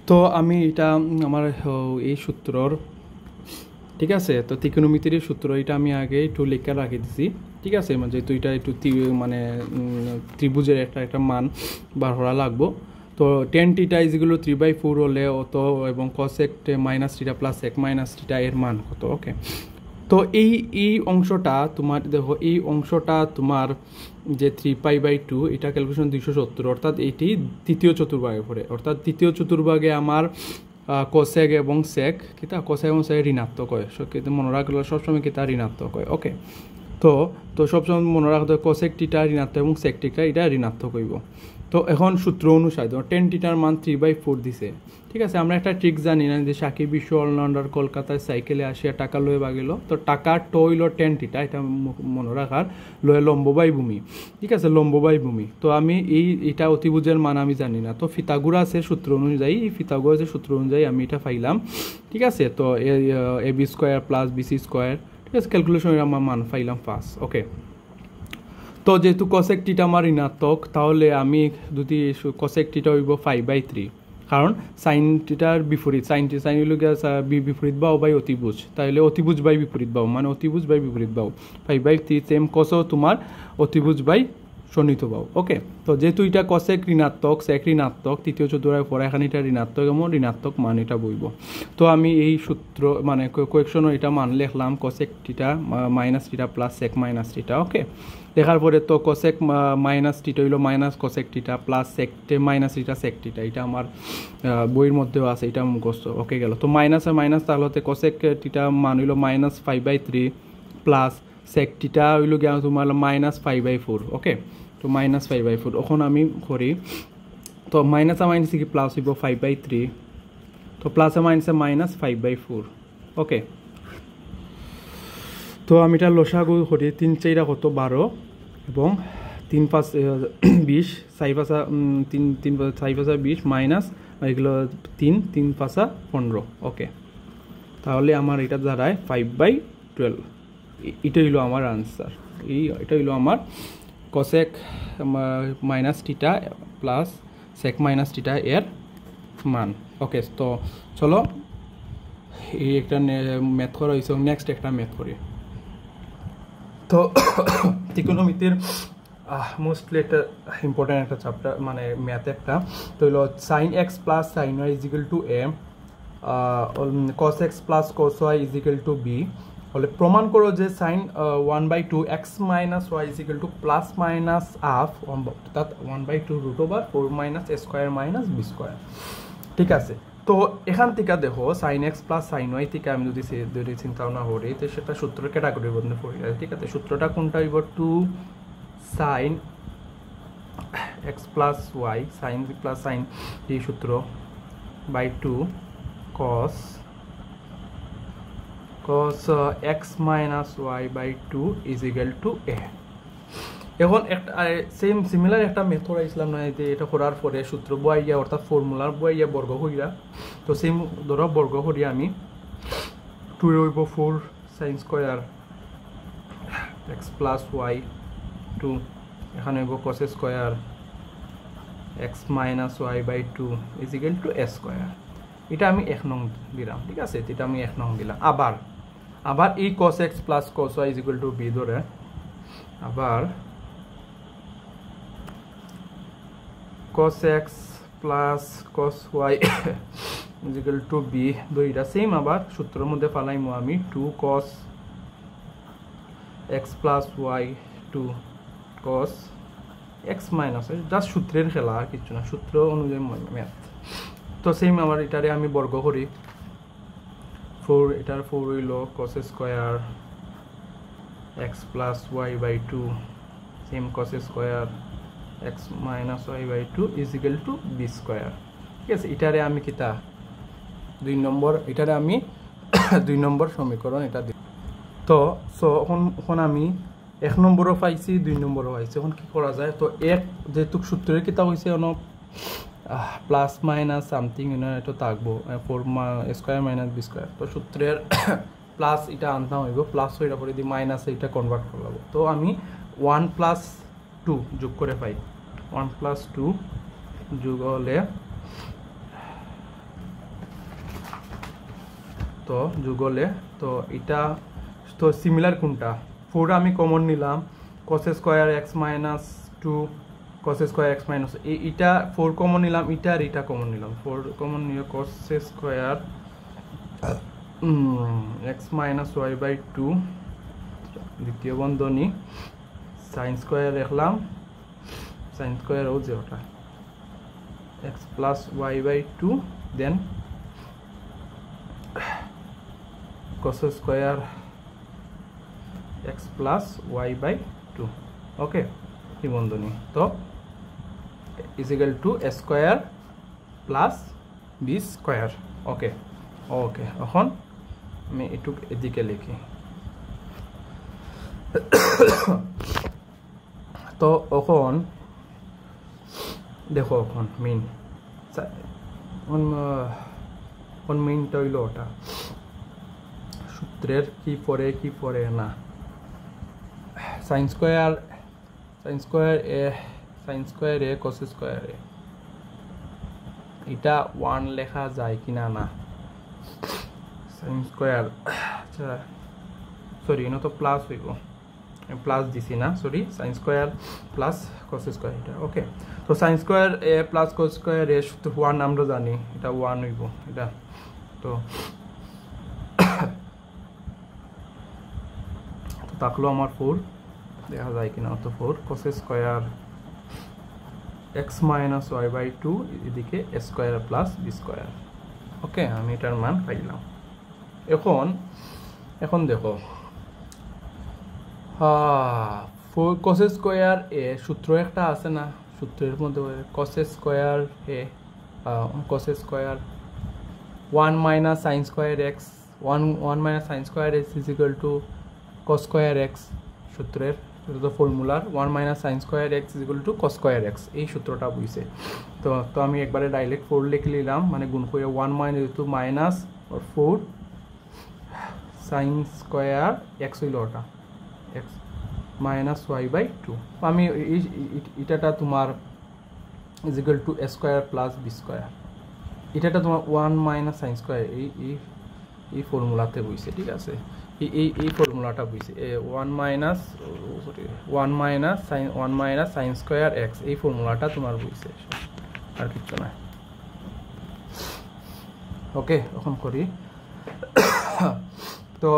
তো আমি এটা আমার এই সূত্রর ঠিক আছে। তো ত্রিকোণমিতির সূত্র এটা আমি আগে একটু লেখা রাখি দিছি, ঠিক আছে। যেহেতু এটা একটু মানে ত্রিভুজের একটা মান বার করা লাগবো। তো টেন টিটা ইজিগুলো 3/4 হলে অত এবং কসেক মাইনাস টিটা প্লাস এক মাইনাস টিটা এর মান কত। ওকে, তো এই অংশটা তোমার দেখো, এই অংশটা তোমার যে 3π/2 এটা ক্যালকুলেশন 270, অর্থাৎ এটি তৃতীয় চতুর্ভাগে পড়ে। অর্থাৎ তৃতীয় চতুর্ভাগে আমার কোসেক এবং সেক কিতা কোসেক এবং সেক ঋণাত্মক হয়, কিন্তু মনে রাখলে সবসময় কিতা ঋণাত্মক হয়। ওকে, তো তো সবসময় মনে রাখতে হবে কোসেক টিটা ঋণাত্মক এবং সেক টিটা এটা ঋণাত্মক হইব। তো এখন সূত্র অনুসারে ধরো 10 টিটার মান 3/4 দিছে, ঠিক আছে। আমরা একটা ট্রিক জানি না যে সাকিব বিশ্ব অলরাউন্ডার কলকাতায় সাইকেলে আসিয়া টাকা লয়ে বাগিল। তো টাকার টো হইল 10 টিটা, এটা মনে রাখার লয়ে লম্ববাই ভূমি, ঠিক আছে, লম্ববাই ভূমি। তো আমি এটা অতিভুজের মান আমি জানি না, তো ফিতাগোরাসের সূত্র অনুযায়ী ফিতাগোরাসের সূত্র অনুযায়ী আমি এটা পাইলাম, ঠিক আছে। তো ab square plus bc square, ঠিক আছে, ক্যালকুলেশনের আমার মান পাইলাম 5। ওকে, তো যেহেতু কসেক টিটা আমার ঋণাত্মক, তাহলে আমি যদি কসেক টিটা হইব 5/3, কারণ সাইন টিটার বিপরীত, সাইন হইল বিপরীত বাহু বাই অতিভুজ, তাহলে অতিভুজ বাই বিপরীত বাহু মানে অতিভুজ বাই বিপরীত বাহু 5/3 সেম কসও তোমার অতিভুজ বাই সন্নিহিত বাহু। ওকে, তো যেহেতু এটা কসেক ঋণাত্মক সেক ঋণাত্মক, তৃতীয় চতুর্ভাগে পড়া, এখানে এটা ঋণাত্মক এবং ঋণাত্মক মান এটা বইব। তো আমি এই সূত্র মানে কোয়েকশনও এটা মান লিখলাম, কসেক টিটা minus theta plus sec minus টিটা। ওকে, দেখার পরে তো কসেক মাইনাস টিটা হইল minus cosec theta plus sec minus theta sec টিটা, এটা আমার বইয়ের মধ্যেও আছে, এটা মুখস্থ। ওকে গেল, তো মাইনাসে মাইনাস তাহলে কসেক টিটা মান হইল মাইনাস 5/3 প্লাস সেক টিটা হইল গিয়া তোমার মাইনাস 5/4। ওকে, তো মাইনাস 5/4 এখন আমি করি, তো মাইনাসে মাইনাসে কি প্লাস হইব 5/3, তো প্লাসে মাইনাসে মাইনাস 5/4। ওকে, তো আমি এটা লসাগু করি, 3 4 কত 12 এবং 3 5 20, 4 5 3 4 5 20 মাইনাস এগুলো 3 3 5 15। ওকে, তাহলে আমার এটা দাঁড়ায় 5/12। এটা হইল আমার আনসার। এটা হইল আমার cosec minus theta plus sec minus theta এর মান। ওকে, তো চলো এই একটা ম্যাথ করা হয়েছে, নেক্সট একটা ম্যাথ করি। তো ত্রিকোণমিতির মোস্টলি একটা ইম্পর্টেন্ট একটা চ্যাপ্টার মানে ম্যাথ একটা, তো হলো sine x plus sine y is equal to a, cos x plus cos y is equal to b হলে প্রমাণ করো যে sine 1/2 x minus y is equal to plus minus half, অর্থাৎ 1/2 √4 - a square minus b square. ঠিক আছে, তো এখান থেকে দেখো sine x plus sine y থেকে আমি যদি চিন্তা ভাবনা করি, তো সেটা সূত্র ক্যাটাগরির মধ্যে পড়ে যায়। ঠিক আছে, সূত্রটা কোনটা হইব 2 sine x plus y, sine plus sine এই সূত্র by 2 cos x minus y by 2 is equal to A. এখন একটা সিমিলার একটা মেথড আইসলাম না, এটা করার পরে সূত্র বইয়া অর্থাৎ ফর্মুলার বইয়া বর্গ হইয়া, তো সেম ধরো বর্গ করি আমি 2 হইব 4 sine square x plus y 2, এখানে হইব cos square x minus y by 2 is equal to a square. এটা আমি 1 নং দিলাম। ঠিক আছে, এটা আমি 1 নং দিলাম। আবার এই cos x plus cos y is equal to B ধরে আবার cos x plus cos y is equal to b, দুইটা সেম আবার সূত্রের মধ্যে ফালাইমু আমি 2 cos x plus y 2 cos x minus, just সূত্রের খেলা আর কিছু না, সূত্র অনুযায়ী ম্যাথ। তো সেম আবার এটারে আমি বর্গ করি 4, এটার 4 হইল cos square x plus y by 2 same cos square x minus y by 2 is equal to b square। ঠিক আছে, এটারে আমি কিতা 2 নম্বর, এটারে আমি 2 নম্বর সমীকরণ এটা দিই। তো এখন আমি 1 নম্বরও পাইছি 2 নম্বরও পাইছি। এখন কি করা যায়, তো এক যেহেতু সূত্রের কিতা হইছে অন প্লাস মাইনাস সামথিং এটা থাকবো 4 স্কয়ার মাইনাস বি স্কয়ার, তো সূত্রের প্লাস এটা আনতে হইব, প্লাস হইরা পরে দি মাইনাস এটা কনভার্ট করে লব। তো আমি 1 + 2 যোগ করে পাই, 1 + 2 যোগ হলে তো যুগলে তো এটা তো সিমিলার কোনটা 4 আমি কমন নিলাম cos square x minus 2 cos square x minus এটা 4 কমন নিলাম এটা আর এটা কমন নিলাম 4 কমন নিয়ে cos square x minus y by 2 দ্বিতীয় বন্ধনী sin স্কয়ার রাখলাম sin স্কয়ার ও যেটা x plus y by 2 then cos square x plus y by 2 okay এই বন্ধনী তো is equal to a square plus b square okay okay এখন আমি একটু এদিকে লিখি তো এখন দেখো এখন মেইন মেইনটা হইল ওটা সূত্রের কি পরে না sin স্কয়ার এ cos স্কয়ার এ এটা 1 লেখা যায় কিনা না sin স্কয়ার আচ্ছা সরি এটা তো প্লাস হইব প্লাস দিছি না sorry sin square plus cos square এটা ওকে তো sin স্কয়ার এ প্লাস cos স্কয়ার এ সূত্র 1 আমরা জানি এটা 1 হইব এটা তো তাকলো আমার 4 দেখা যায় কিনা তো 4 cos square x minus y by 2 এদিকে a square plus b square okay আমি এটার মান পাইলাম এখন দেখো cos স্কয়ার এ সূত্র একটা আছে না সূত্রের মধ্যে cos square A cos square 1 minus sin square x 1 minus sin square x is equal to cos square x সূত্রের এটা ফর্মুলার 1 minus sin square x is equal to cos square x এই সূত্রটা বুঝছে তো আমি একবারে ডাইরেক্ট 4 লিখে নিলাম মানে গুণ করে 1 minus to minus or 4 sin square x হইল ওটা x minus y by 2 আমি এটাটা তোমার is equal to a square plus b square এটাটা তোমার 1 মাইনাস sin স্কয়ার এই ফর্মুলাতে বইছে ঠিক আছে এই ফর্মুলাটা বইছে 1 মাইনাস sin স্কয়ার x এই ফর্মুলাটা তোমার বইছে আর কিছু না ওকে এখন করি তো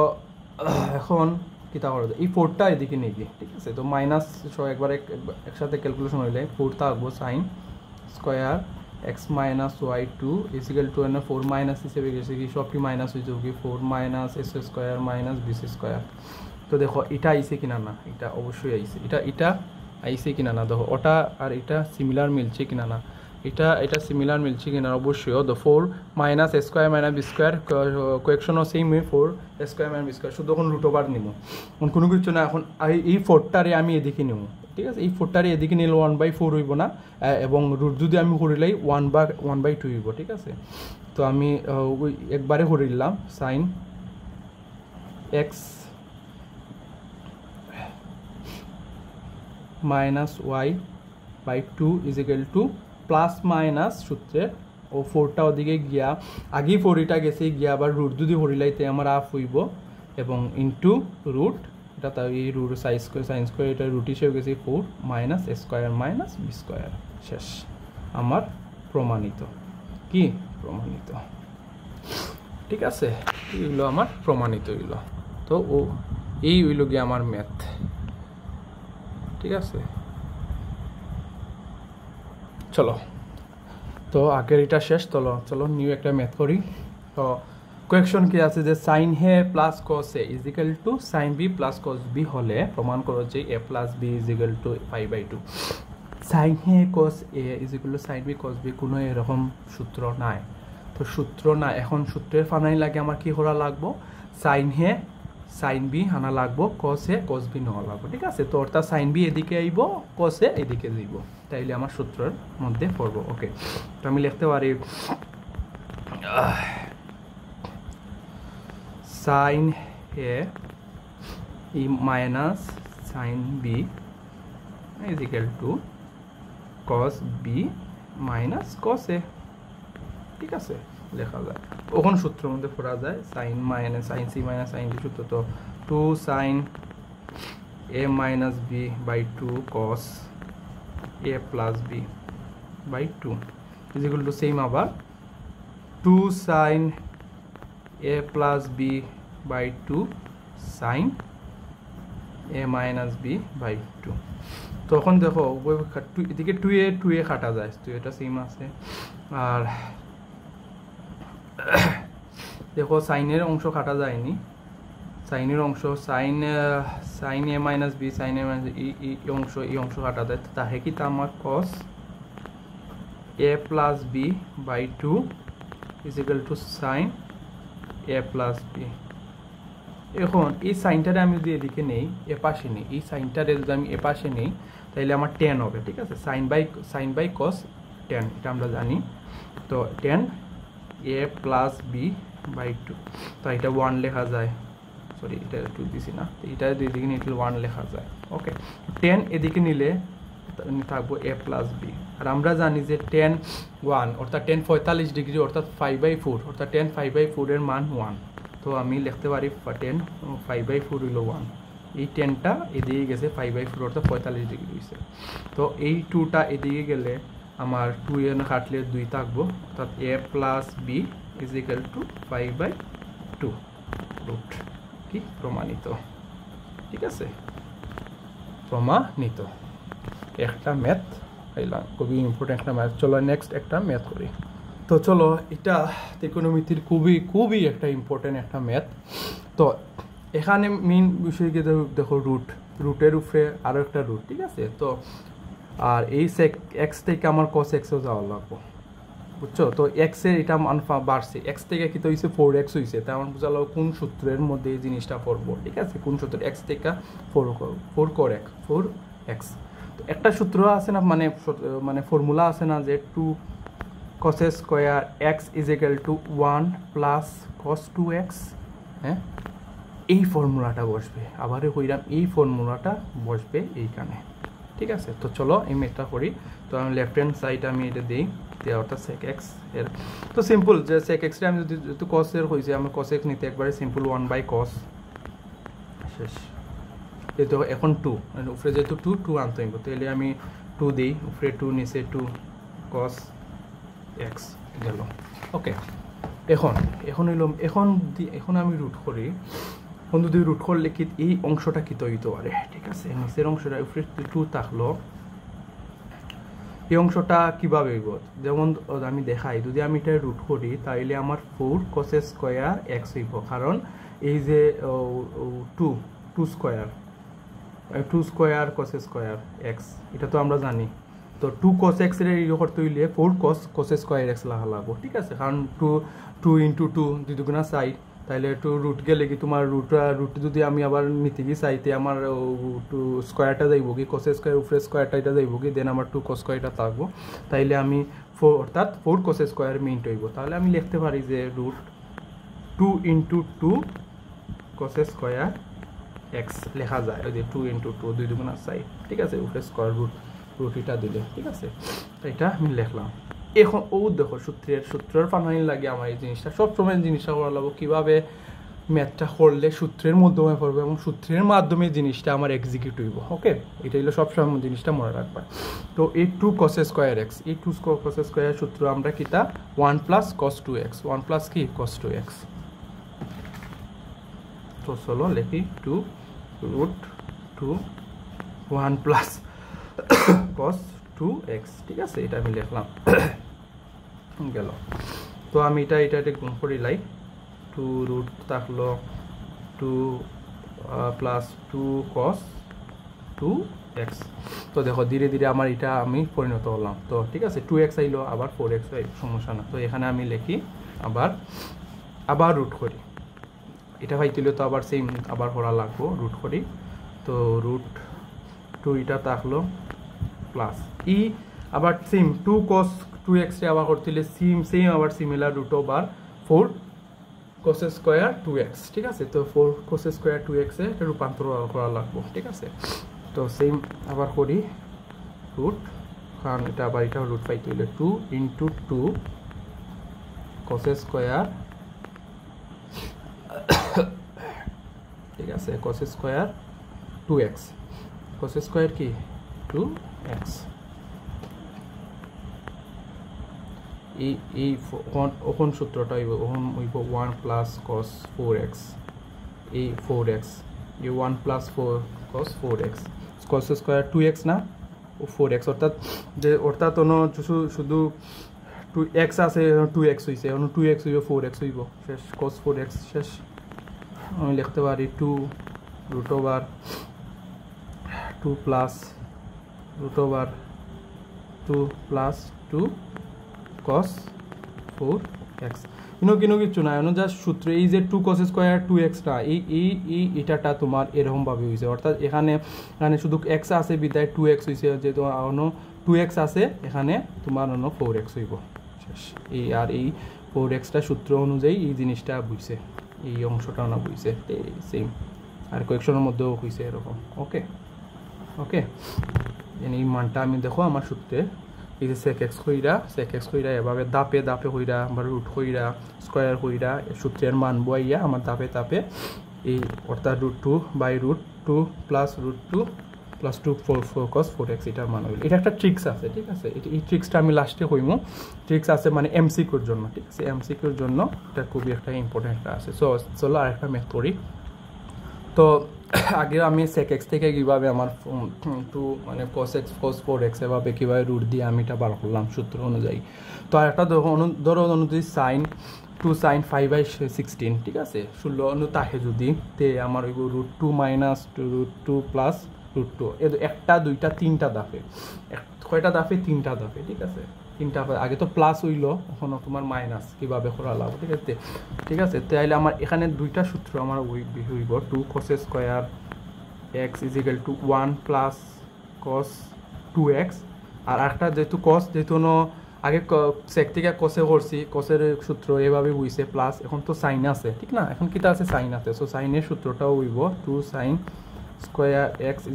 এখন কিটা করব এই 4টা এদিকে নিয়ে গিয়ে ঠিক আছে তো মাইনাস সব একবারে একসাথে ক্যালকুলেশন হইলে 4 টা আসবে sin square x minus y2 is equal to 4 minus হিসেবে গেছে কি সবটি মাইনাস হয়ে যাবে 4 minus s square minus b square তো দেখো এটা আইছে কিনা না এটা অবশ্যই আইছে এটা আইছে কিনা না দেখো ওটা আর এটা সিমিলার মিলছে কিনা না এটা সিমিলার মিলছে কিনা অবশ্যই তো 4 minus s square minus b square কোএকশনও সেম হয় 4 s square minus b square শুধু এখন রুট ওভার নিব কোনো কিছু না এখন এই 4টারে আমি এদিকে নিব ঠিক আছে এই 4টারে এদিকে নিলে 1/4 হইব না এবং রুট যদি আমি করিলাই 1/2 হইব ঠিক আছে তো আমি একবারে করিলাম sin x minus y by 2 is equal to plus minus সূত্রে ও 4টা ওদিকে গিয়া আগে 4 এটা গেছে গিয়া আবার রুট যদি করিলাইতে আমার হাফ হইব এবং ইনটু রুট এটা তাই এই রুট sin স্কয়ার এটা রুট হিসেবে গেছে 4 minus a square minus b square শেষ আমার প্রমাণিত কি প্রমাণিত ঠিক আছে এইগুলো আমার প্রমাণিত হইল তো ও এই হইল কি আমার ম্যাথ ঠিক আছে চলো তো আগের এটা শেষ চলো নিউ একটা ম্যাথ করি তো কোয়েকশন কি আছে যে sin a plus cos a is equal to sin b plus cos b হলে প্রমাণ করো যে a plus b is equal to π/2 sin a cos a is equal to sin b cos b কোনো এরকম সূত্র নাই তো সূত্র না এখন সূত্রের ফানাই লাগে আমার কি করা লাগবো sin a sin b আনা লাগবো cos a cos b নেওয়া লাগবো ঠিক আছে তো অর্থাৎ sin b এদিকে আইব cos a এদিকে যাইব তাইলে আমার সূত্রের মধ্যে পড়ব ওকে তো আমি লিখতে পারি sin a minus sin b is equal to cos b minus cos a ঠিক আছে লেখা যায় ওখান সূত্রের মধ্যে পড়া যায় sine minus sine c minus sine d সূত্র তো 2 sine a minus b by 2 cos a plus b by 2 is equal to same আবার 2 sin a plus b by 2 sin a minus b by 2 তখন দেখো এদিকে 2a কাটা যায় তো এটা সেম আছে আর দেখো সাইনের অংশ কাটা যায়নি সাইনের অংশ sine A minus B sine A minus এই অংশ কাটা যায় তাহে কি তা আমার cos A plus B by 2 is equal to sine A plus B এখন এই সাইনটারে আমি যদি এদিকে নেই এ পাশে নেই এই সাইনটারে যদি আমি এ পাশে নেই তাহলে আমার 10 হবে ঠিক আছে সাইন বাই কস 10 এটা আমরা জানি তো 10 এ প্লাস বি বাই 2 তো এটা 1 লেখা যায় সরি এটা 2 দিছি না এটা এদিকে নিলে 1 লেখা যায় ওকে 10 এদিকে নিলে থাকবো a প্লাস বি আর আমরা জানি যে 10 1 অর্থাৎ 10 45 ডিগ্রি অর্থাৎ 5/4 অর্থাৎ 10 5/4 এর মান 1 তো আমি লিখতে পারি 10 5/4 হলো 1 এই 10টা এদিকে গেছে 5/4 অর্থাৎ 45 ডিগ্রি হইছে তো এই 2টা এদিকে গেলে আমার 2 এর কাটলে 2 থাকবো অর্থাৎ a plus b is equal to 5/2 root কি প্রমাণিত ঠিক আছে প্রমাণিত একটা ম্যাথ পাইলাম খুবই ইম্পর্টেন্ট একটা ম্যাথ চলো নেক্সট একটা ম্যাথ করি তো চলো এটা ত্রিকোণমিতির খুবই একটা ইম্পর্টেন্ট একটা ম্যাথ তো এখানে মেইন বিষয় কি দেখো রুটের উপরে আরও একটা রুট ঠিক আছে তো আর এই এক্স থেকে আমার কস এক্সও যাওয়া লাগবো বুঝছো তো এক্স এর এটা মান বাড়ছে এক্স থেকে কি তো হয়েছে 4x হয়েছে তাই আমার বোঝালো কোন সূত্রের মধ্যে এই জিনিসটা পড়বো ঠিক আছে কোন সূত্র এক্স থেকে 4x তো একটা সূত্র আছে না মানে ফর্মুলা আছে না যে 2 cos square x is equal two 1 plus cos 2x হ্যাঁ এই ফর্মুলাটা বসবে আবারও কইরাম এই ফর্মুলাটা বসবে এইখানে ঠিক আছে তো চলো এই ম্যাথটা করি তো আমি লেফট হ্যান্ড সাইড আমি এটা দিই অর্থাৎ sec x এর তো সিম্পল যে sec x টা আমি যদি cos এর হইছে আমি cos x নিতে একবারে সিম্পল 1/cos শেষ এই তো এখন 2 মানে উপরে যেহেতু 2 আনতে হইব তাহলে আমি 2 দেই উপরে 2 নিচে 2 cos x গেল ওকে এখন হইল এখন আমি রুট করি বন্ধু দুই রুট করলে কি এই অংশটা কি তৈরি হতে পারে ঠিক আছে নিচের অংশটা উপরে 2 থাকলো এই অংশটা কিভাবে হইব যেমন আমি দেখাই যদি আমি এটা রুট করি তাহলে আমার 4 cos স্কয়ার x হইব কারণ এই যে 2 স্কয়ার cos স্কয়ার x এটা তো আমরা জানি তো 2 cos x এর এই করতে হইলে 4 cos স্কয়ার x লাগবে ঠিক আছে কারণ 2 * 2 দুই দুগুণা 4 তাহলে একটু রুট গেলে কি তোমার রুট যদি আমি আবার নিতে গিয়ে চাইতে আমার 2 স্কয়ারটা যাইব কি cos স্কয়ার উপরে স্কয়ারটা এটা যাইব কি দেন আমার 2 cos স্কয়ারটা থাকবো তাইলে আমি 4 অর্থাৎ 4 cos স্কয়ার মিনিট হইব তাহলে আমি লিখতে পারি যে রুট 2 * 2 cos স্কয়ার x লেখা যায় ওই যে 2 * 2 দুই দুগুণা 4 ঠিক আছে উপরে স্কয়ার রুট এটা দিলে ঠিক আছে তো এটা আমি লিখলাম এখন দেখো সূত্রের ফানাইল লাগে আমার এই জিনিসটা সবসময় জিনিসটা করা লাগবে কীভাবে ম্যাথটা করলে সূত্রের মাধ্যমে পড়বে এবং সূত্রের মাধ্যমে জিনিসটা আমার এক্সিকিউট হইব ওকে এটা হলো সবসময় জিনিসটা মনে রাখবা তো এই 2 cos স্কয়ার x এই 2 cos স্কয়ার সূত্র আমরা কিটা 1 প্লাস cos 2x 1 প্লাস কি cos 2x তো চলো লিখি 2 রুট 2 1 প্লাস cos 2x ঠিক আছে এটা আমি লিখলাম গেল তো আমি এটা গুণ করে লাই 2 রুট থাকলো 2 প্লাস 2 cos 2x তো দেখো ধীরে ধীরে আমার এটা আমি পরিণত হলাম তো ঠিক আছে 2x আইলো আবার 4x আইলো সমস্যা না তো এখানে আমি লিখি আবার রুট করি এটা পাইছিল তো আবার সেম আবার করা লাগবো রুট করি তো রুট 2 এটা থাকলো প্লাস আবার সেম 2 cos 2x রে আবার করতেলে সেম আবার similar root over 4 cos square 2x ঠিক আছে তো 4 cos স্কয়ার 2x এ এটা রূপান্তর করা লাগবে ঠিক আছে তো সেম আবার করি রুট কারণ এটা আবার এটা রুট পাইতে হলে 2 * 2 cos স্কয়ার, ঠিক আছে, cos square 2x, cos square কি 2x, এই ওখন সূত্রটা হইব, ওখন হইব 1 প্লাস cos 4x, এই 4x, এই 1 plus 4 cos 4x, cos square 2x না ও 4x, অর্থাৎ শুধু 2x আছে, 2x হইছে, 2x হইব 4x হইব, শেষ cos 4x শেষ। আমি লিখতে পারি 2 root over 2 plus root over 2 plus 2 cos 4x, কিনো কিছু না, জাস্ট সূত্র এই যে 2 cos স্কয়ার 2x টা এটাটা তোমার এরকম ভাবে হইছে, অর্থাৎ এখানে শুধু x আছে বিদায় 2x হইছে, যেহেতু 2x আছে এখানে তোমার 4x হইব শেষ। এই আর এই 4x টা সূত্র অনুযায়ী এই জিনিসটা বুঝছে, এই অংশটা না বুঝছে, সেম আর কোয়েকশনের মধ্যেও হইছে এরকম। ওকে ওকে, এই মানটা আমি দেখো আমার সূত্রে এই যে sec x কইরা এভাবে দাপে হইরা, আবার রুট হইরা, স্কয়ার হইরা সূত্রের মান বইয়া আমার দাপে এই অর্থাৎ √2 by √2 plus √2 plus 2 4 cos 4x এটার মান হইল। এটা একটা ট্রিক্স আছে, ঠিক আছে, এই ট্রিক্সটা আমি লাস্টে কইমু, ট্রিক্স আছে মানে এমসিকিউর জন্য, ঠিক আছে, এমসিকিউর জন্য এটা খুবই একটা ইম্পর্টেন্ট আছে। সো চলো আরেকটা ম্যাথ করি। তো আগে আমি sec x থেকে কিভাবে আমার 2 মানে cos 4x এভাবে কিভাবে রুট দিয়ে আমি এটা বার করলাম সূত্র অনুযায়ী। তো আরেকটা ধরো অনুযায়ী sin 2 sin 5/16, ঠিক আছে, 16 তাহে যদি তে আমার হইব √2 মাইনাস √2 প্লাস √2, একটা দুইটা তিনটা দাফে, কয়টা দাফে 3টা দাফে, ঠিক আছে, 3টা, আগে তো প্লাস হইলো, এখনো তোমার মাইনাস কিভাবে করা লাগবে, ঠিক আছে। তাইলে আমার এখানে দুইটা সূত্র আমার হইব 2 cos square x = 1 plus cos 2x, আর একটা যেহেতু cos, যেহেতু আগে sec থেকে cos-এ করছি, cos-এর সূত্র এভাবে বুঝছে, প্লাস এখন তো সাইন আছে, ঠিক না, এখন কিটা আছে সাইন আছে, সো সাইনের সূত্রটাও হইব 2 sin square x =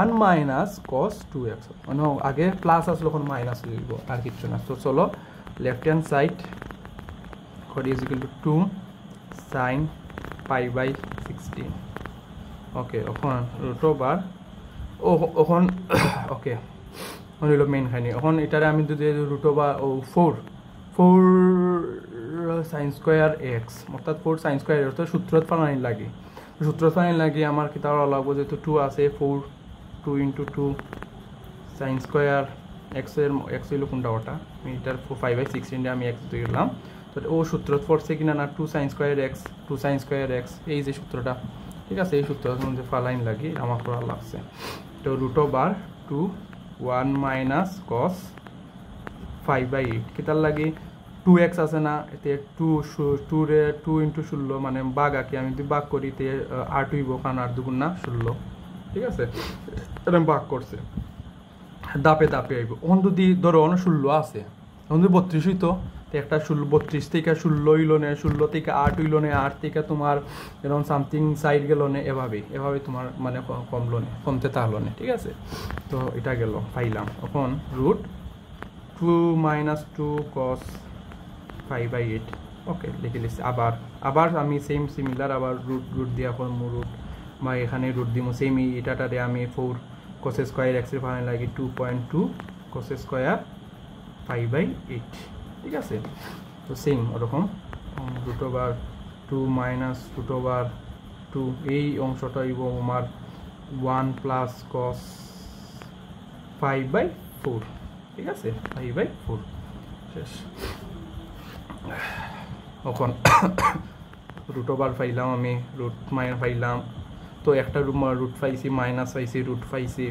1 minus cos 2x, মানে আগে প্লাস আসলে এখন মাইনাস হইব, আর কিছু না। তো চলো লেফট হ্যান্ড সাইড করি = 2 sin π/16, ওকে, এখন রুট ওভার ওখন ওকে হইল মেইন খানি, এখন এটারে আমি যদি root over 4 sin square x, অর্থাৎ 4 sin স্কয়ার এর তো সূত্রত ফালানি লাগে, আমার কি তার লাগবে, যেহেতু 2 আছে, 4 2 × 2 sin স্কয়ার x এর x হইল কোনটা, ওটা এটার 5/16 আমি x দিলাম, তো ও সূত্রত পড়ছে কিনা না 2 sin স্কয়ার x, এই যে সূত্রটা, ঠিক আছে, এই সূত্রের মধ্যে ফালাইন লাগি আমার করা লাগছে। তো রুট ওভার 2 1 মাইনাস cos 5/8 কিতার লাগি 2x আছে না, এতে 2 রে 2 × 16 মানে ভাগ আঁকি, আমি যদি ভাগ করি তে 8 হইব, কারণ 8 2 না 16, ঠিক আছে, এটা ভাগ করছে, দাপে আইব। এখন যদি ধরো 16 আছে, এখন যদি 32 হইতো, একটা 32 থেকে 16 হইল না, 16 থেকে 8 হইল না, 8 থেকে তোমার এরকম সামথিং সাইড গেল না, এভাবে তোমার মানে কমলো না, কমতে তাহলো না, ঠিক আছে। তো এটা গেল পাইলাম, এখন √2 - 2 cos 5/8, ওকে লিখে লিখছি। আবার আমি সেম সিমিলার আবার রুট দিয়া করবো, রুট বা এখানে রুট দিব সেম, এটাটারে আমি 4 cos স্কয়ার x এর ফাইনাল লাগে 2.2 cos স্কয়ার 5/8, ঠিক আছে। তো সেম ওরকম √2 মাইনাস √2, এই অংশটা হইব আমার 1 প্লাস cos 5/4, ঠিক আছে, 5/4 শেষ। এখন √, পাইলাম আমি, রুট মাইনাস পাইলাম, তো একটা রুট পাইছি, মাইনাস পাইছি, রুট পাইছি,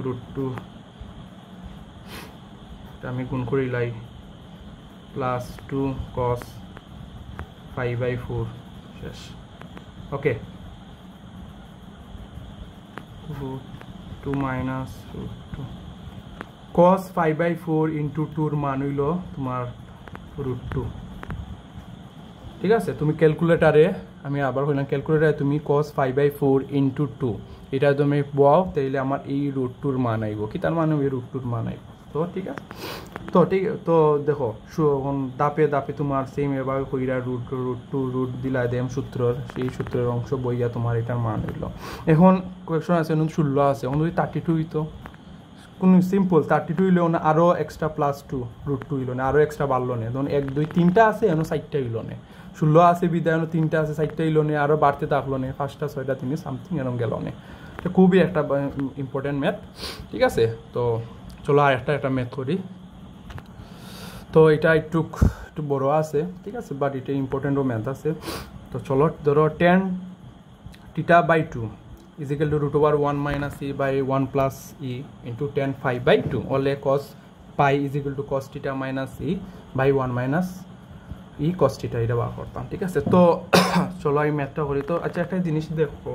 √2 আমি গুণ করিলাই প্লাস 2 cos 5/4 শেষ, ওকে। √2 মাইনাস √2 cos 5/4 ইন্টু 2 মান হইল তোমার √2, ঠিক আছে। তুমি ক্যালকুলেটারে, আমি আবার কইলাম ক্যালকুলেটারে তুমি cos 5/4 ইন্টু 2 এটা তুমি বও, তাইলে আমার এই √2 মান আইব, কি তার মান হবে √2 মান আইব। তো ঠিক আছে, তো দেখো দাপে দাপে তোমার সেম এভাবে কইরা রুট দিলা দেম সূত্রর, সেই সূত্রের অংশ বইয়া তোমার এটার মান হইল। এখন কোয়েকশন আছে 16 আছে, এখন যদি 32 হইতো কোন সিম্পল 32 হইলেও না আরও এক্সট্রা +2 √2 হইল না, আরও এক্সট্রা বাড়লো না, ধরুন 1 2 3টা আছে এখন 4টা হইল না, 16 আছে বিদায় 3টা আছে 4টা হইল না, আরও বাড়তে থাকলো না, 5টা 6টা 3 সামথিং এরকম গেল না। তো খুবই একটা ইম্পর্টেন্ট ম্যাথ, ঠিক আছে। তো চলো আর একটা ম্যাথ করি। তো এটা একটু বড় আছে, ঠিক আছে, বাট এটা ইম্পর্টেন্টও ম্যাথ আছে। তো চলো ধরো tan θ/2 is equal to √1 - e by 1 plus e into tan phi/2, অলে cos pi is equal to cos θ minus e by 1 minus e cos θ, এটা বার করতাম, ঠিক আছে। তো চলো এই ম্যাথটা করি। তো আচ্ছা একটা জিনিস দেখো,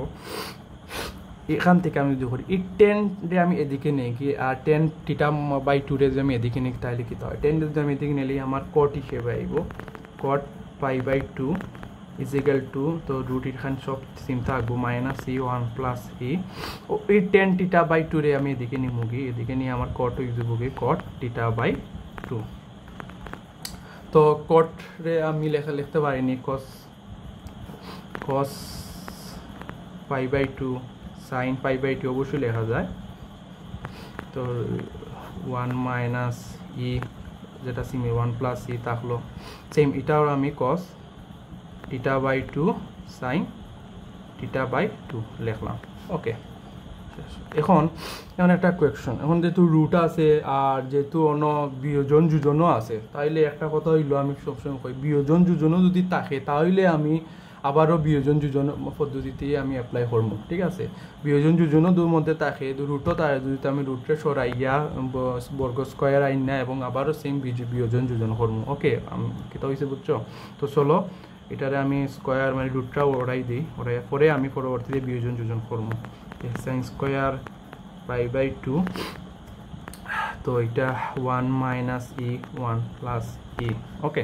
এখান থেকে আমি যদি করি এই tan রে আমি এদিকে নিয়ে গিয়ে আর tan θ/2 রে যদি আমি এদিকে নিই তাহলে কি হয়, tan যদি আমি এদিকে নিলে আমার cot হিসেবে আইব cot pi/2 is equal to, তো রুট এখান সব সিম থাকবো -e 1 plus e, ও এই tan θ/2 রে আমি এদিকে নিয়ে মুগি, এদিকে নিয়ে আমার cot হয়ে যাবো cot θ/2। তো cot রে আমি লিখতে পারিনি cos pi/2 sin pi/2 অবশ্যই লেখা যায়। তো 1 minus e যেটা সিমে 1 plus e থাকলো, সেম এটাও আমি cos θ/2 sin θ/2 লিখলাম। ওকে, এখন একটা কোয়েকশন, এখন যেহেতু রুট আছে আর যেহেতু অন্য বিয়োজন যোজনও আছে, তাইলে একটা কথা হইলো আমি সবসময় কই বিয়োজন যোজনও যদি থাকে তাহলে আমি আবারও বিয়োজন যোজন পদ্ধতিতে আমি অ্যাপ্লাই করবো, ঠিক আছে। বিয়োজন যোজনও দুর মধ্যে থাকে রুটও তার, যদি আমি রুটে সরাইয়া বর্গ স্কোয়ার আইন না এবং আবারও সেম বিয়োজন যোজন করবো। ওকে, কিতা হয়েছে বুঝছো? তো চলো এটারে আমি স্কোয়ার মানে রুটটা ওড়াই দিই, ওড়াই পরে আমি পরবর্তীতে বিয়োজন যোজন করবো। সাইন স্কোয়ার pi/2, তো এটা 1 minus e 1 plus e, okay.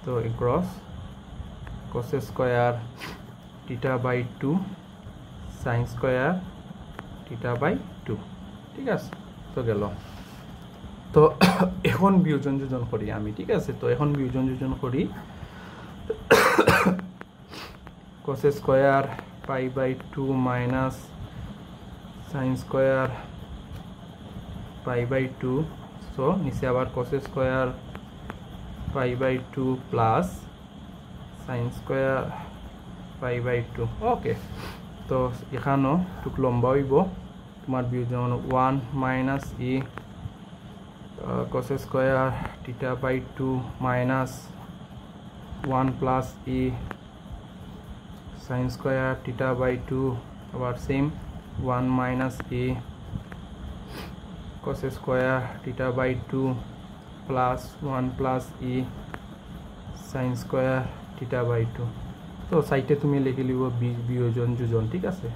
তো cross cos square θ/2 sin square θ/2, ঠিক আছে। তো গেল। তো এখন বিয়োজন যোজন করি আমি, ঠিক আছে। তো এখন বিয়োজন যোজন করি cos square pi/2 minus sin square pi/2, so নিচে আবার cos square pi/2 plus sin square pi/2, ওকে। তো এখানেও একটু লম্বা হইব তোমার বিয়োজন 1 minus e cos square θ/2 minus 1 plus e sin square θ/2, আবার same 1 minus e cos square θ/2 plus 1 plus e sin square θ/2। তো সাইটে তুমি লিখে লিব বিয়োজন যোজন, ঠিক আছে,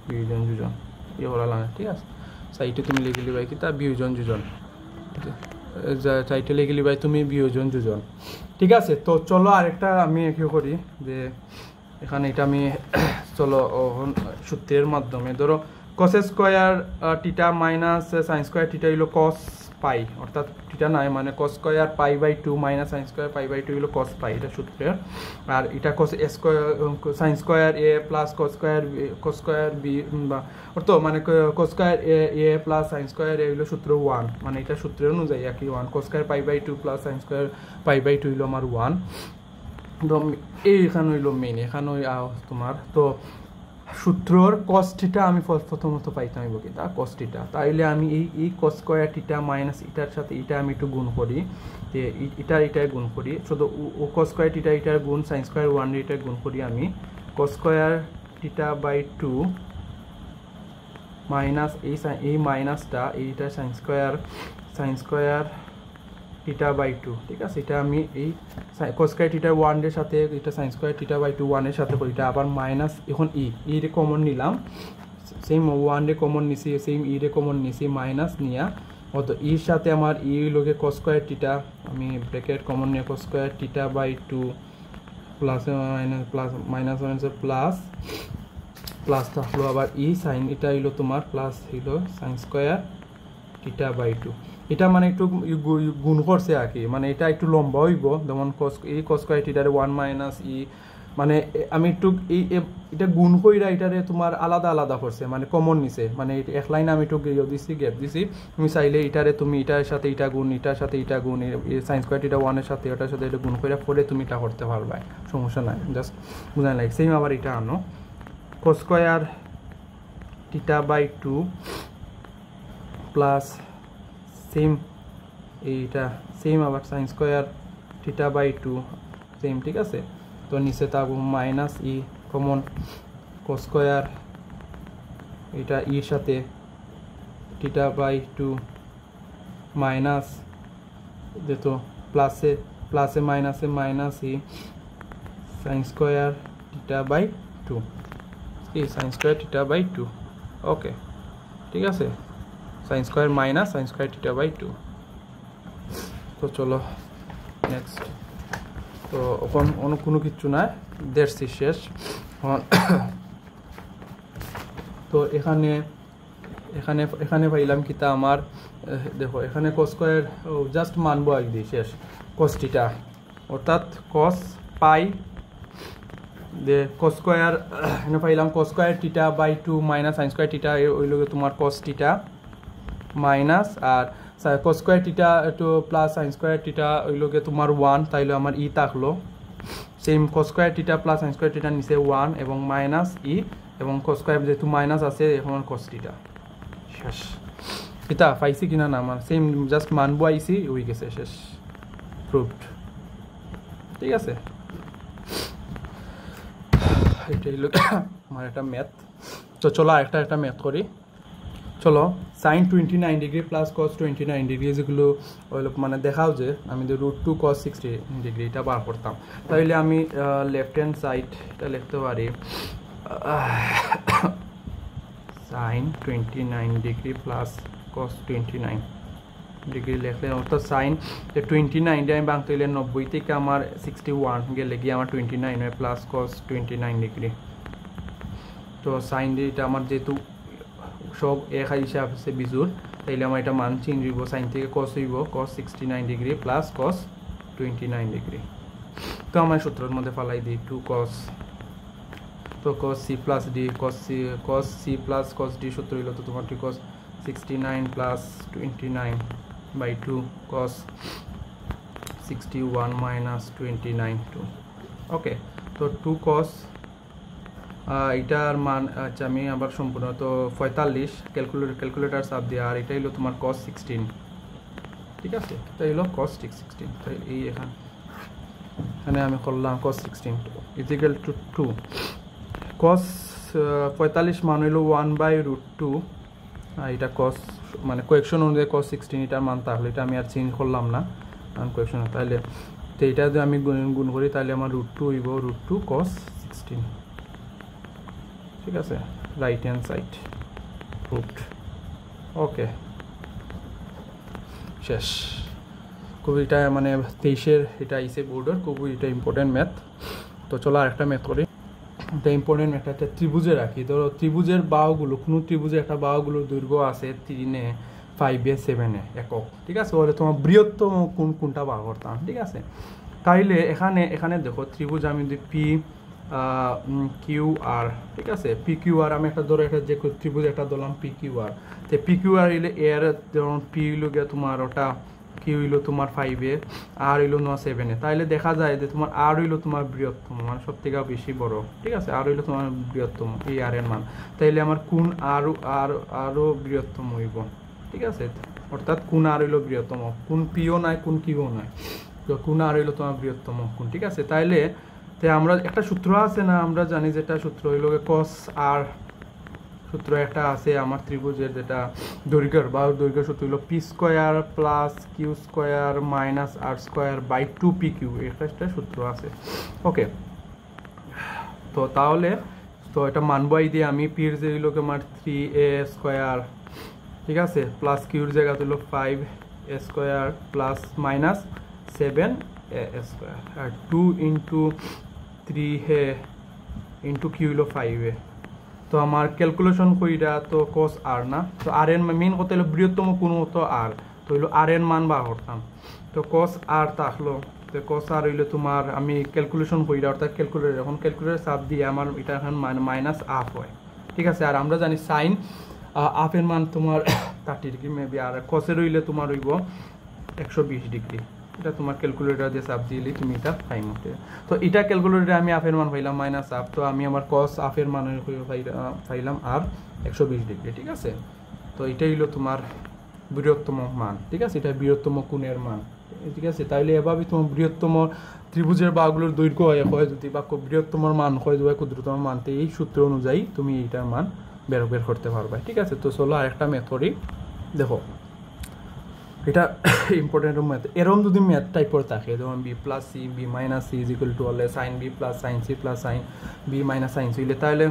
বিয়োজন যোজন ইয়ে করা লাগে, ঠিক আছে। সাইটে তুমি লিখে লিবা কি তা বিয়োজন যোজন, সাইটে লিখে লিবাই তুমি বিয়োজন যোজন, ঠিক আছে। তো চলো আরেকটা আমি কি করি যে এখানে এটা আমি চলো সূত্রের মাধ্যমে ধরো cos square θ minus sin square θ হইলো cos পাই, অর্থাৎ θ নাই মানে cos square pi/2 minus sin square pi/2 হইলো cos পাই, এটা সূত্রের। আর এটা cos square sin square a plus cos square b, বা অর্থ মানে cos square a plus sin square a হইলো সূত্র 1, মানে এটা সূত্রের অনুযায়ী একই 1, cos square pi/2 plus sin square pi/2 হইলো আমার 1। তো এইখানে হইলো মেইন, এখানে তোমার তো সূত্রর cos θ আমি প্রথমত পাইতাম কি তা cos θ, তাইলে আমি এই cos স্কয়ার θ মাইনাস এটার সাথে এটা আমি একটু গুণ করি, যে এটা গুণ করি, শুধু ও cos স্কয়ার θ এটার গুণ sin স্কয়ার 1 এটা গুণ করি আমি cos স্কয়ার θ/2 মাইনাস এই মাইনাসটা এইটা sin স্কয়ার θ/2, ঠিক আছে। এটা আমি এই cos স্কয়ার θ 1 এর সাথে এটা sin স্কয়ার θ/2 1 এর সাথে করি, এটা আবার মাইনাস, এখন ই রে কমন নিলাম, সেম 1 রে কমন নিছি, সেম ই রে কমন নিছি, মাইনাস নিয়া অত এর সাথে আমার ই লগে cos স্কয়ার θ, আমি ব্র্যাকেট কমন নিয়ে cos square θ/2 plus minus plus থাকলো আবার ই sin, এটা হইলো তোমার প্লাস হইলো sin স্কয়ার θ/2। এটা মানে একটু গুণ করছে আর কি, মানে এটা একটু লম্বা হইব, যেমন কস স্কয়ার থিটারে 1 মাইনাস ই, মানে আমি একটু এটা গুণ কইরা এটারে তোমার আলাদা আলাদা করছে, মানে কমন নিছে, মানে এক লাইনে আমি একটু গ্যাপ দিছি। তুমি চাইলে এটারে তুমি এটার সাথে এটা গুণ, এটার সাথে এটা গুণ, সাইন স্কয়ার থিটা 1 এর সাথে এটার সাথে এটা গুণ করে পরে তুমি এটা করতে পারবে, সমস্যা নাই, জাস্ট বুঝাই লাগে। সেম আবার এটা আনো cos square theta by 2 plus same এইটা সেম আবার sine square theta by 2 same, ঠিক আছে। তো নিচে থাকবো minus e common, cos square এটা ইর সাথে থিটা বাই 2 মাইনাস যেত প্লাসে মাইনাসে minus e sine square theta by 2, এই sine square theta by 2, okay ঠিক আছে। Sine square minus sine square theta by 2। তো চলো নেক্সট। তো এখন অন্য কোনো কিছু নাই, দেড়ছি শেষ। তো এখানে এখানে এখানে পাইলাম কিতা আমার, দেখো এখানে কস স্কয়ার জাস্ট মানবো আর কি শেষ, কস থিটা অর্থাৎ কস পাই যে কস স্কয়ার, এখানে পাইলাম cos square theta by 2 minus sine square theta, ওই লোকে তোমার কস থিটা মাইনাস আর কস স্কয়ার থিটা একটু প্লাস সাইন স্কয়ার থিটা ওই লোকে তোমার 1, তাইলে আমার ই থাকলো same cos square theta plus sine square theta নিচে 1 এবং মাইনাস ই, এবং কস স্কয়ার যেহেতু মাইনাস আছে এখন কস থিটা শেষ। এটা পাইছি কিনা না আমার সেম জাস্ট মানবো আইসি ওই গেছে শেষ, প্রুভড, ঠিক আছে। এটাই হলো আমার একটা ম্যাথ। তো চলো একটা ম্যাথ করি। চলো sine 29 degree plus cos 29 degree যেগুলো ওইগুলো মানে দেখাও যে আমি যে √2 cos 60 ডিগ্রি এটা বার করতাম, তাহলে আমি লেফট হ্যান্ড সাইড এটা লিখতে পারি sine 29 degree plus cos 29 degree লিখলে অর্থাৎ সাইন 29 দিয়ে আমি বাংতে গেলে 90 থেকে আমার 61 গেলে গিয়ে আমার 29 হয় প্লাস কস 29 ডিগ্রি। তো সাইন দিয়ে এটা আমার যেহেতু সব এক হিসাব আছে বিজুর, তাইলে আমার এটা মান চেঞ্জ হইব, সাইন থেকে কস হইব কস 69 ডিগ্রি প্লাস কস 29 ডিগ্রি। তো আমার সূত্রের মধ্যে ফালাই দিই 2 cos, তো cos c plus d cos c plus cos d সূত্র হইল তো তোমার 2 cos 69 plus 29 by 2 cos 61 minus 29 2, okay. তো 2 cos এটার মান আচ্ছা আমি আবার সম্পূর্ণ তো 45 ক্যালকুলেটার সাব দিয়ে, আর এটা হলো তোমার cos 16, ঠিক আছে। এটা হলো cos 16, তাই এই এখানে আমি করলাম cos 16 ইকুয়াল টু 2 cos 45 মান হলো 1/√2, এটা cos মানে কোয়েকশন অনুযায়ী cos 16 এটার মান, তাহলে এটা আমি আর চেঞ্জ করলাম না কারণ কোয়েকশন, তাহলে তো এটা যদি আমি গুণ করি তাহলে আমার √2 হইব √2 cos 16, ঠিক আছে। রাইট হ্যান্ড সাইড প্রুভড, ওকে শেষ। খুব এটা মানে 23-এর এটা আইসে বোর্ডের খুবই এটা ইম্পর্টেন্ট ম্যাথ। তো চলো আর একটা ম্যাথ করি। এটা ইম্পর্টেন্ট ম্যাথ, একটা ত্রিভুজে রাখি। ধরো ত্রিভুজের বাহুগুলো, কোনো ত্রিভুজের একটা বাহুগুলোর দৈর্ঘ্য আছে 3 5 7 একক, ঠিক আছে। বলে তোমার বৃহত্তম কোনটা বার করতাম, ঠিক আছে। তাইলে এখানে দেখো ত্রিভুজ আমি যদি পি কিউ আর, ঠিক আছে, পি কিউ আর আমি একটা ধরো একটা যে ত্রিভুজ একটা ধরলাম পি কিউ আর, তো পি কিউ আর হইলে এর যেমন পি হইলো গিয়ে তোমার ওটা কিউ হইলো তোমার 5 আর হইলো 7, তাইলে দেখা যায় যে তোমার আর হইলো তোমার বৃহত্তম, মানে সব থেকে বেশি বড়, ঠিক আছে। আর হইলো তোমার বৃহত্তম এই আর এর মান, তাইলে আমার কোন আরো বৃহত্তম হইব, ঠিক আছে। অর্থাৎ কোন আর হইলো বৃহত্তম, কোন পিও নাই কোন কিউ নাই, তো কোন আর হইলো তোমার বৃহত্তম কোন, ঠিক আছে। তাইলে আমরা একটা সূত্র আছে না, আমরা জানি যেটা সূত্র হইল cos আর সূত্র একটা আছে আমার ত্রিভুজের, যেটা দৈর্ঘ্যের বা দৈর্ঘ্যের সূত্র হইল p square plus q square minus r square by 2 p q, একটা সূত্র আছে, ওকে। তো তাহলে তো এটা মানবাই দিয়ে আমি পির যে হইল আমার 3a স্কোয়ার, ঠিক আছে, প্লাস কিউর জায়গা হইল 5a square plus minus 7a square, আর 2 ইন্টু 3a ইন্টু কিউ হইল 5a। তো আমার ক্যালকুলেশন কইরা তো cos আর না, তো আর এর মেইন কথা হলো বৃহত্তম কোণ তো আর, তো হইলো আর এর মান বার করতাম তো cos r থাকলো তো cos r হইলো তোমার আমি ক্যালকুলেশন কইরা অর্থাৎ ক্যালকুলেটর এখন ক্যালকুলেটর চাপ দিয়ে আমার এটা এখন মাইনাস হাফ হয় ঠিক আছে আর আমরা জানি sin হাফ এর মান তোমার 30 ডিগ্রি মেবি আর cos এর হইলে তোমার হইব 120 ডিগ্রি এটা তোমার ক্যালকুলেটর দিয়ে চাপ দিলে তুমি এটা পাইমো তো এটা ক্যালকুলেটরে আমি হাফ এর মান পাইলাম মাইনাস হাফ তো আমি আমার cos হাফ এর মান পাইলাম আর 120 ডিগ্রি ঠিক আছে তো এটাই হলো তোমার বৃহত্তম মান ঠিক আছে এটা বৃহত্তম কোণের মান ঠিক আছে তাইলে এভাবে তোমার বৃহত্তম ত্রিভুজের বাহুগুলোর দৈর্ঘ্য হয় যদি বা বৃহত্তম মান হয় যদি ক্ষুদ্রতম মানতে এই সূত্র অনুযায়ী তুমি এইটার মান বের করতে পারবে ঠিক আছে তো চলো আরেকটা মেথডই দেখো এটা ইম্পর্টেন্ট ম্যাথ এরকম যদি ম্যাথ টাইপের থাকে যেমন B plus C B minus C is equal to হলে sine B plus sine C plus sine B minus sine C হলে তাহলে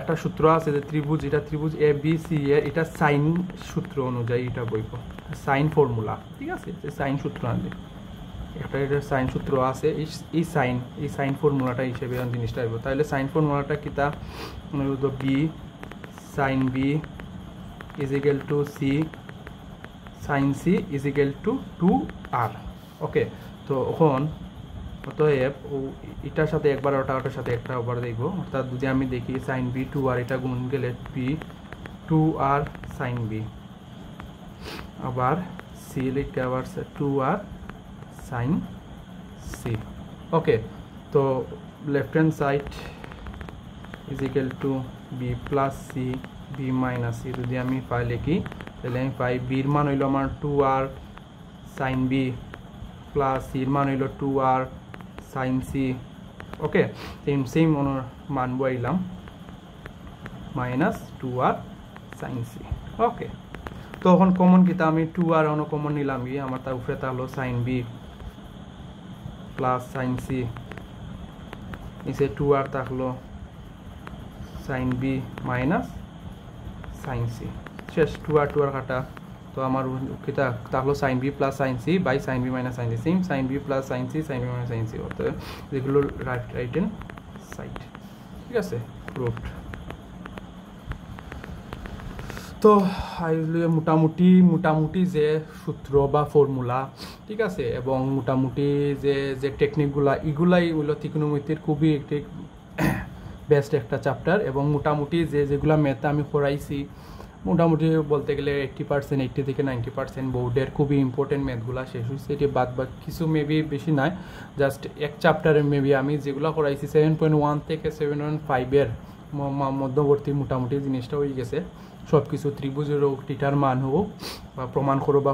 একটা সূত্র আছে যে ত্রিভুজ এটা ত্রিভুজ এ বি সি এর এটা সাইন সূত্র অনুযায়ী এটা বইব সাইন ফর্মুলা ঠিক আছে সাইন সূত্র আনবে একটা এটা সাইন সূত্র আছে এই সাইন ফর্মুলাটা হিসেবে জিনিসটা আসবে তাহলে সাইন ফর্মুলাটা কিতা মনে করো b sine b is equal to c sine c is equal to 2r okay তো এখন অতএব এটার সাথে একবার ওটার সাথে একটা আবার দেখব অর্থাৎ যদি আমি দেখি সাইন বি 2r এটা গুণ গেলে বি 2r সাইন বি আবার সি লিখতে আবার 2r সাইন সি ওকে তো left hand side is equal to b plus C B minus c যদি আমি পাই লিখি তাহলে আমি পাই বির মান হইল আমার 2r সাইন বি প্লাস সির মান হইল 2r সাইন সি ওকে সেম মান বইলাম minus 2r sine c okay তো এখন কমন কিতা আমি 2r অন কমন নিলাম গিয়ে আমার তার উপরে তা হলো sine B plus sine C নিচে 2r থাকলো sine B minus sine C শেষ 2r কাটা তো আমার কিতা তাহলো sine B plus sine C by sine B minus sine C same sine B plus sine C sine B minus sine C অর্থাৎ যেগুলো রাইট হ্যান্ড সাইড ঠিক আছে প্রুফড তো মোটামুটি যে সূত্র বা ফর্মুলা ঠিক আছে এবং মোটামুটি যে টেকনিকগুলা এগুলাই হলো ত্রিকোণমিতির খুবই একটি বেস্ট একটা চ্যাপ্টার এবং মোটামুটি যেগুলা ম্যাথ আমি করাইছি মোটামুটি বলতে গেলে 80% 80 থেকে 90% বোর্ডের খুবই ইম্পর্টেন্ট ম্যাথগুলো শেষ হয়েছে এটি বাদ কিছু মেবি বেশি নাই জাস্ট এক চ্যাপ্টারে মেবি আমি যেগুলো করাইছি 7.1 থেকে 7.5 এর মধ্যবর্তী মোটামুটি জিনিসটা হয়ে গেছে সব কিছু ত্রিভুজের হোক টিটার মান হোক বা প্রমাণ করো বা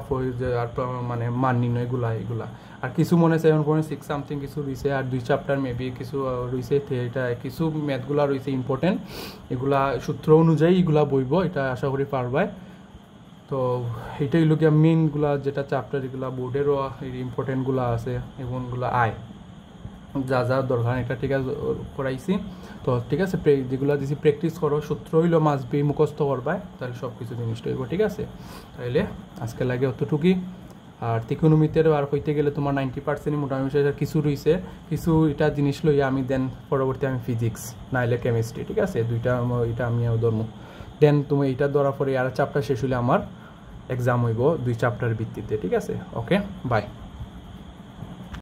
আর মানে মান নির্ণয় এগুলা আর কিছু মনে 7.6 সামথিং কিছু রয়েছে আর 2 চ্যাপ্টার মেবি কিছু রয়েছে এটা কিছু ম্যাথগুলা রয়েছে ইম্পর্টেন্ট এগুলা সূত্র অনুযায়ী এগুলা বইব এটা আশা করি পারবাই তো এটাই লোক মেইনগুলা যেটা চ্যাপ্টার এগুলা বোর্ডেরও ইম্পর্টেন্টগুলা আছে এগুলা আয় যা দরকার এটা ঠিক আছে করাইছি তো ঠিক আছে যেগুলো দিছি প্র্যাকটিস করো সূত্র হইলো মাস্ট বি মুখস্থ করবা তাহলে সব কিছু জিনিসটা হইব ঠিক আছে তাহলে আজকে লাগে অতটুকুই আর ত্রিকোণমিতির আর হইতে গেলে তোমার 90% মোটামুটি কিছু রয়েছে কিছু এটা জিনিস লইয়া আমি দেন পরবর্তী আমি ফিজিক্স নাইলে কেমিস্ট্রি ঠিক আছে দুইটা এটা আমি ধর্ম দেন তুমি এটা ধরা পরে আর চ্যাপ্টার শেষ হলে আমার এক্সাম হইব 2 চ্যাপ্টার ভিত্তিতে ঠিক আছে ওকে বাই